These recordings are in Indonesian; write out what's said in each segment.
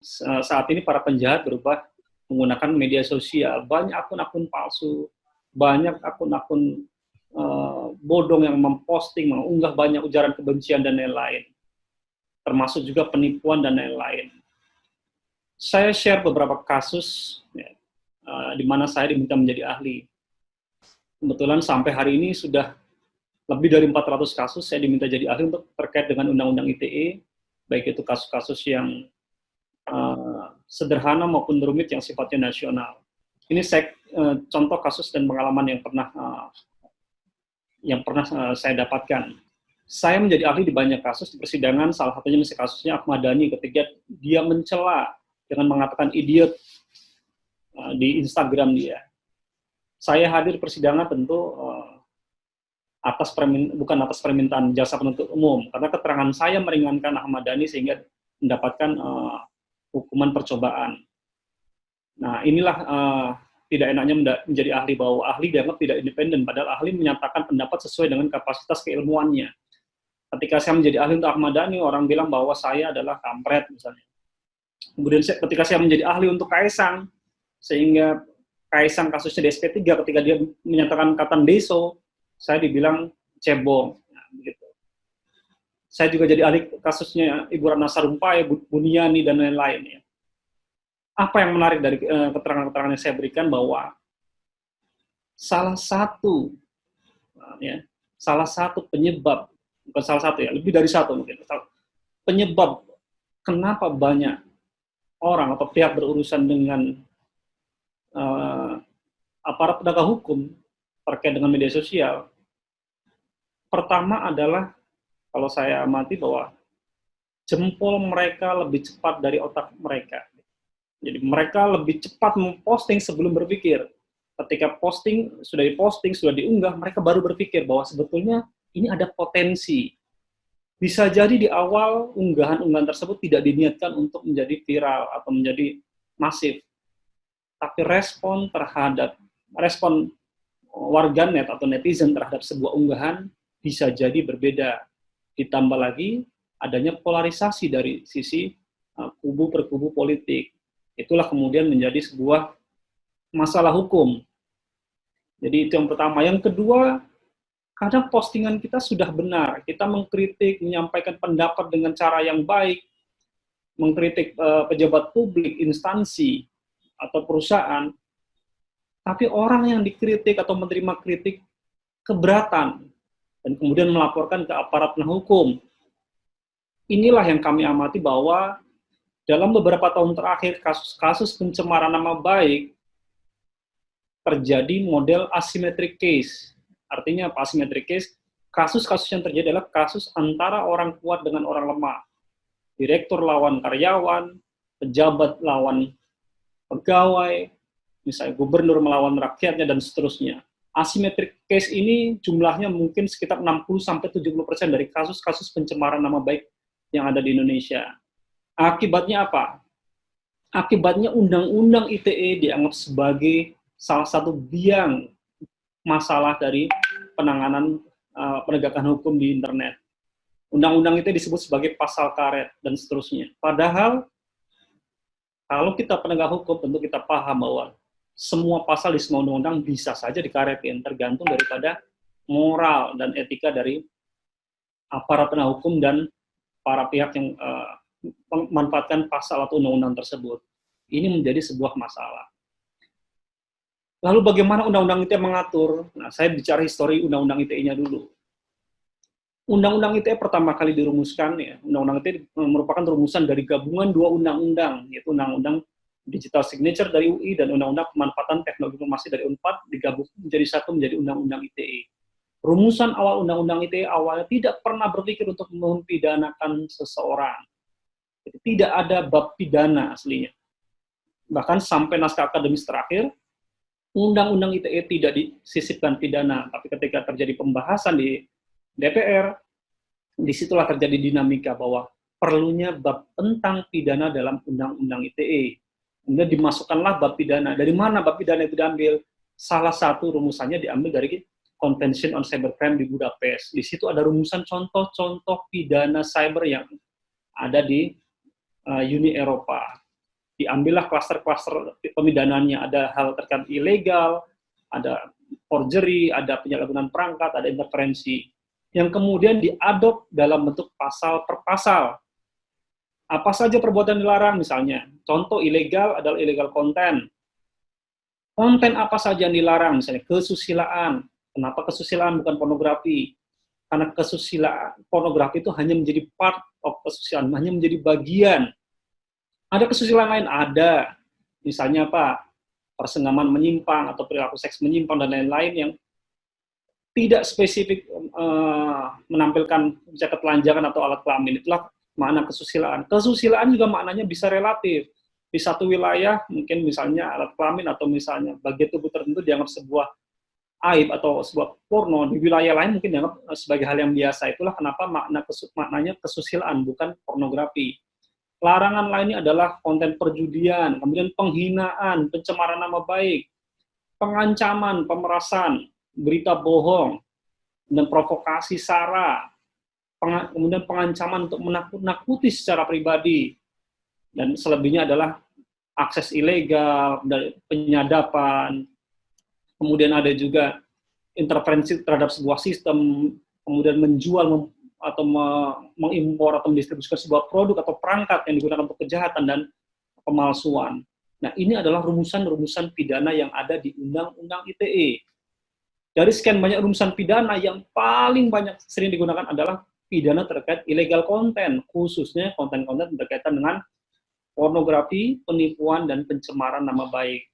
saat ini para penjahat berubah menggunakan media sosial, banyak akun-akun palsu, banyak akun-akun bodong yang memposting, mengunggah banyak ujaran kebencian dan lain-lain, termasuk juga penipuan dan lain-lain. Saya share beberapa kasus ya, di mana saya diminta menjadi ahli. Kebetulan sampai hari ini sudah lebih dari 400 kasus saya diminta jadi ahli untuk terkait dengan Undang-Undang ITE, baik itu kasus-kasus yang sederhana maupun rumit yang sifatnya nasional. Ini saya contoh kasus dan pengalaman yang pernah saya dapatkan. Saya menjadi ahli di banyak kasus di persidangan, salah satunya misalnya kasusnya Ahmad Dhani ketika dia mencela dengan mengatakan idiot di Instagram dia. Saya hadir persidangan tentu bukan atas permintaan jaksa penuntut umum, karena keterangan saya meringankan Ahmad Dhani sehingga mendapatkan hukuman percobaan. Nah, inilah tidak enaknya menjadi ahli, bahwa ahli dianggap tidak independen, padahal ahli menyatakan pendapat sesuai dengan kapasitas keilmuannya. Ketika saya menjadi ahli untuk Ahmad Dhani, orang bilang bahwa saya adalah kampret misalnya. Kemudian ketika saya menjadi ahli untuk Kaisang, sehingga Kaisang kasusnya di SP3, ketika dia menyatakan kata deso, saya dibilang cebong. Nah, begitu. Saya juga jadi ahli kasusnya Ibu Ratna Sarumpait, Buniani, dan lain-lain. Ya. Apa yang menarik dari keterangan-keterangan yang saya berikan, bahwa salah satu penyebab, bukan salah satu ya, lebih dari satu mungkin, penyebab kenapa banyak orang atau pihak berurusan dengan aparat penegak hukum terkait dengan media sosial, pertama adalah, kalau saya amati, bahwa jempol mereka lebih cepat dari otak mereka. Jadi mereka lebih cepat memposting sebelum berpikir. Ketika sudah diposting, sudah diunggah, mereka baru berpikir bahwa sebetulnya ini ada potensi. Bisa jadi di awal unggahan-unggahan tersebut tidak diniatkan untuk menjadi viral atau menjadi masif. Tapi respon warganet atau netizen terhadap sebuah unggahan bisa jadi berbeda. Ditambah lagi adanya polarisasi dari sisi kubu per kubu politik. Itulah kemudian menjadi sebuah masalah hukum. Jadi itu yang pertama. Yang kedua, kadang postingan kita sudah benar, kita mengkritik, menyampaikan pendapat dengan cara yang baik, mengkritik pejabat publik, instansi, atau perusahaan, tapi orang yang dikritik atau menerima kritik keberatan, dan kemudian melaporkan ke aparat penegak hukum. Inilah yang kami amati, bahwa dalam beberapa tahun terakhir, kasus-kasus pencemaran nama baik terjadi model asymmetric case. Artinya apa asymmetric case? Kasus-kasus yang terjadi adalah kasus antara orang kuat dengan orang lemah. Direktur lawan karyawan, pejabat lawan pegawai, misalnya gubernur melawan rakyatnya, dan seterusnya. Asymmetric case ini jumlahnya mungkin sekitar 60-70% dari kasus-kasus pencemaran nama baik yang ada di Indonesia. Akibatnya apa? Akibatnya Undang-Undang ITE dianggap sebagai salah satu biang masalah dari penanganan penegakan hukum di internet. Undang-undang ITE disebut sebagai pasal karet dan seterusnya. Padahal kalau kita penegak hukum, tentu kita paham bahwa semua pasal di semua undang-undang bisa saja dikaretin, tergantung daripada moral dan etika dari aparat penegak hukum dan para pihak yang memanfaatkan pasal atau undang-undang tersebut. Ini menjadi sebuah masalah. Lalu bagaimana Undang-Undang ITE mengatur? Nah, saya bicara histori Undang-Undang ITE-nya dulu. Undang-Undang ITE pertama kali dirumuskan, ya, Undang-Undang ITE merupakan rumusan dari gabungan dua undang-undang, yaitu Undang-Undang Digital Signature dari UI dan Undang-Undang Pemanfaatan Teknologi Informasi dari UNPAD, digabung menjadi satu, menjadi Undang-Undang ITE. Rumusan awal Undang-Undang ITE awalnya tidak pernah berpikir untuk mempidanakan seseorang. Jadi, tidak ada bab pidana aslinya. Bahkan sampai naskah akademis terakhir, Undang-Undang ITE tidak disisipkan pidana, tapi ketika terjadi pembahasan di DPR, disitulah terjadi dinamika bahwa perlunya bab tentang pidana dalam Undang-Undang ITE. Kemudian dimasukkanlah bab pidana. Dari mana bab pidana itu diambil? Salah satu rumusannya diambil dari Convention on Cybercrime di Budapest. Di situ ada rumusan contoh-contoh pidana cyber yang ada di Uni Eropa. Diambillah klaster-klaster pemidananya, ada hal terkait ilegal, ada forgery, ada penyalahgunaan perangkat, ada interferensi, yang kemudian diadop dalam bentuk pasal per pasal. Apa saja perbuatan dilarang misalnya, contoh ilegal adalah illegal content. Konten apa saja yang dilarang, misalnya kesusilaan. Kenapa kesusilaan bukan pornografi? Karena kesusilaan, pornografi itu hanya menjadi part of kesusilaan, hanya menjadi bagian. Ada kesusilaan lain? Ada. Misalnya apa? Persenggaman menyimpang atau perilaku seks menyimpang dan lain-lain yang tidak spesifik menampilkan ketelanjangan atau alat kelamin. Itulah makna kesusilaan. Kesusilaan juga maknanya bisa relatif. Di satu wilayah mungkin misalnya alat kelamin atau misalnya bagian tubuh tertentu dianggap sebuah aib atau sebuah porno, di wilayah lain mungkin dianggap sebagai hal yang biasa. Itulah kenapa maknanya kesusilaan, bukan pornografi. Larangan lainnya adalah konten perjudian, kemudian penghinaan, pencemaran nama baik, pengancaman, pemerasan, berita bohong, dan provokasi sara, kemudian pengancaman untuk menakut-nakuti secara pribadi, dan selebihnya adalah akses ilegal, penyadapan, kemudian ada juga interferensi terhadap sebuah sistem, kemudian menjual atau mengimpor atau mendistribusikan sebuah produk atau perangkat yang digunakan untuk kejahatan dan pemalsuan. Nah, ini adalah rumusan-rumusan pidana yang ada di Undang-Undang ITE. Dari sekian banyak rumusan pidana, yang paling banyak sering digunakan adalah pidana terkait illegal content, khususnya konten-konten berkaitan dengan pornografi, penipuan, dan pencemaran nama baik.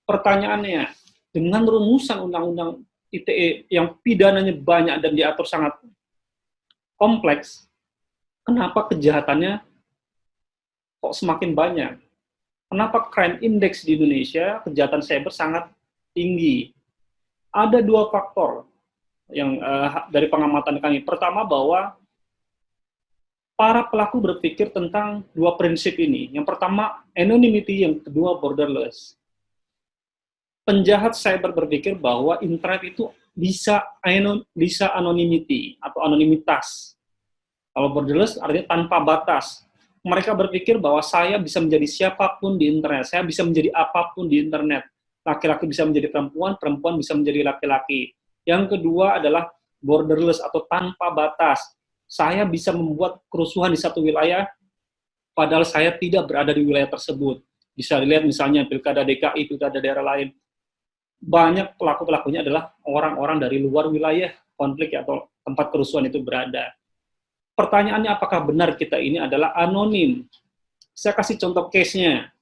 Pertanyaannya, dengan rumusan Undang-Undang ITE yang pidananya banyak dan diatur sangat kompleks, kenapa kejahatannya kok semakin banyak? Kenapa crime index di Indonesia, kejahatan cyber sangat tinggi? Ada dua faktor yang dari pengamatan kami. Pertama, bahwa para pelaku berpikir tentang dua prinsip ini. Yang pertama, anonymity, yang kedua, borderless. Penjahat cyber berpikir bahwa internet itu bisa anonymity atau anonimitas. Kalau borderless artinya tanpa batas. Mereka berpikir bahwa saya bisa menjadi siapapun di internet, saya bisa menjadi apapun di internet. Laki-laki bisa menjadi perempuan, perempuan bisa menjadi laki-laki. Yang kedua adalah borderless atau tanpa batas. Saya bisa membuat kerusuhan di satu wilayah, padahal saya tidak berada di wilayah tersebut. Bisa dilihat misalnya pilkada DKI, pilkada daerah lain. Banyak pelaku-pelakunya adalah orang-orang dari luar wilayah konflik atau tempat kerusuhan itu berada. Pertanyaannya, apakah benar kita ini adalah anonim? Saya kasih contoh case-nya.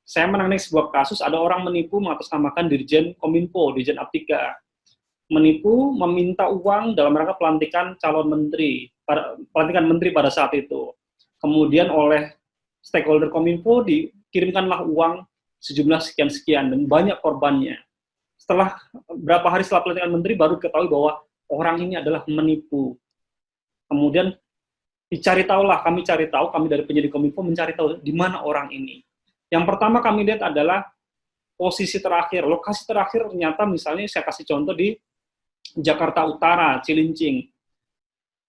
Saya menangani sebuah kasus, ada orang menipu mengatasnamakan Dirjen Kominfo, Dirjen Aptika. Menipu, meminta uang dalam rangka pelantikan calon menteri, pelantikan menteri pada saat itu. Kemudian oleh stakeholder Kominfo dikirimkanlah uang sejumlah sekian-sekian, dan banyak korbannya. Setelah berapa hari setelah pelantikan menteri, baru ketahui bahwa orang ini adalah menipu. Kemudian dicari tahulah, kami cari tahu, kami dari penyidik Kominfo mencari tahu di mana orang ini. Yang pertama kami lihat adalah posisi terakhir, lokasi terakhir ternyata misalnya saya kasih contoh di Jakarta Utara, Cilincing.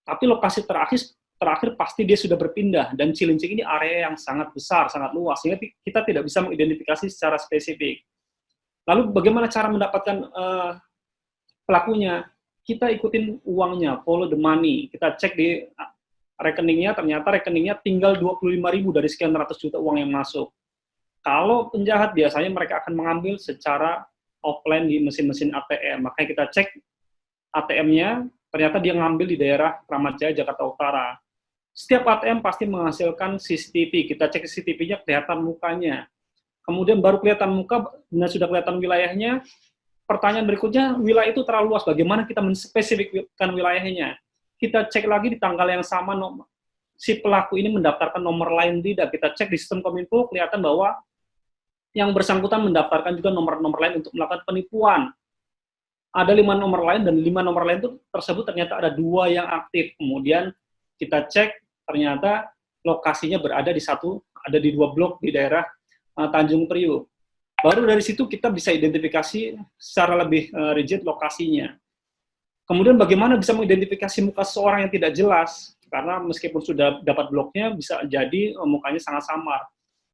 Tapi lokasi terakhir pasti dia sudah berpindah, dan Cilincing ini area yang sangat besar, sangat luas, sehingga kita tidak bisa mengidentifikasi secara spesifik. Lalu bagaimana cara mendapatkan pelakunya? Kita ikutin uangnya, follow the money. Kita cek di rekeningnya, ternyata rekeningnya tinggal 25.000 dari sekian ratus juta uang yang masuk. Kalau penjahat biasanya mereka akan mengambil secara offline di mesin-mesin ATM. Makanya kita cek ATM-nya, ternyata dia ngambil di daerah Kramat Jaya, Jakarta Utara. Setiap ATM pasti menghasilkan CCTV. Kita cek CCTV-nya, kelihatan mukanya. Kemudian baru kelihatan muka, dan sudah kelihatan wilayahnya. Pertanyaan berikutnya, wilayah itu terlalu luas. Bagaimana kita menspesifikkan wilayahnya? Kita cek lagi di tanggal yang sama, si pelaku ini mendaftarkan nomor lain tidak. Kita cek di sistem Kominfo, kelihatan bahwa yang bersangkutan mendaftarkan juga nomor-nomor lain untuk melakukan penipuan. Ada 5 nomor lain, dan 5 nomor lain itu tersebut ternyata ada 2 yang aktif. Kemudian kita cek, ternyata lokasinya berada ada di 2 blok di daerah Tanjung Priuk. Baru dari situ kita bisa identifikasi secara lebih rigid lokasinya. Kemudian bagaimana bisa mengidentifikasi muka seseorang yang tidak jelas? Karena meskipun sudah dapat bloknya, bisa jadi mukanya sangat samar.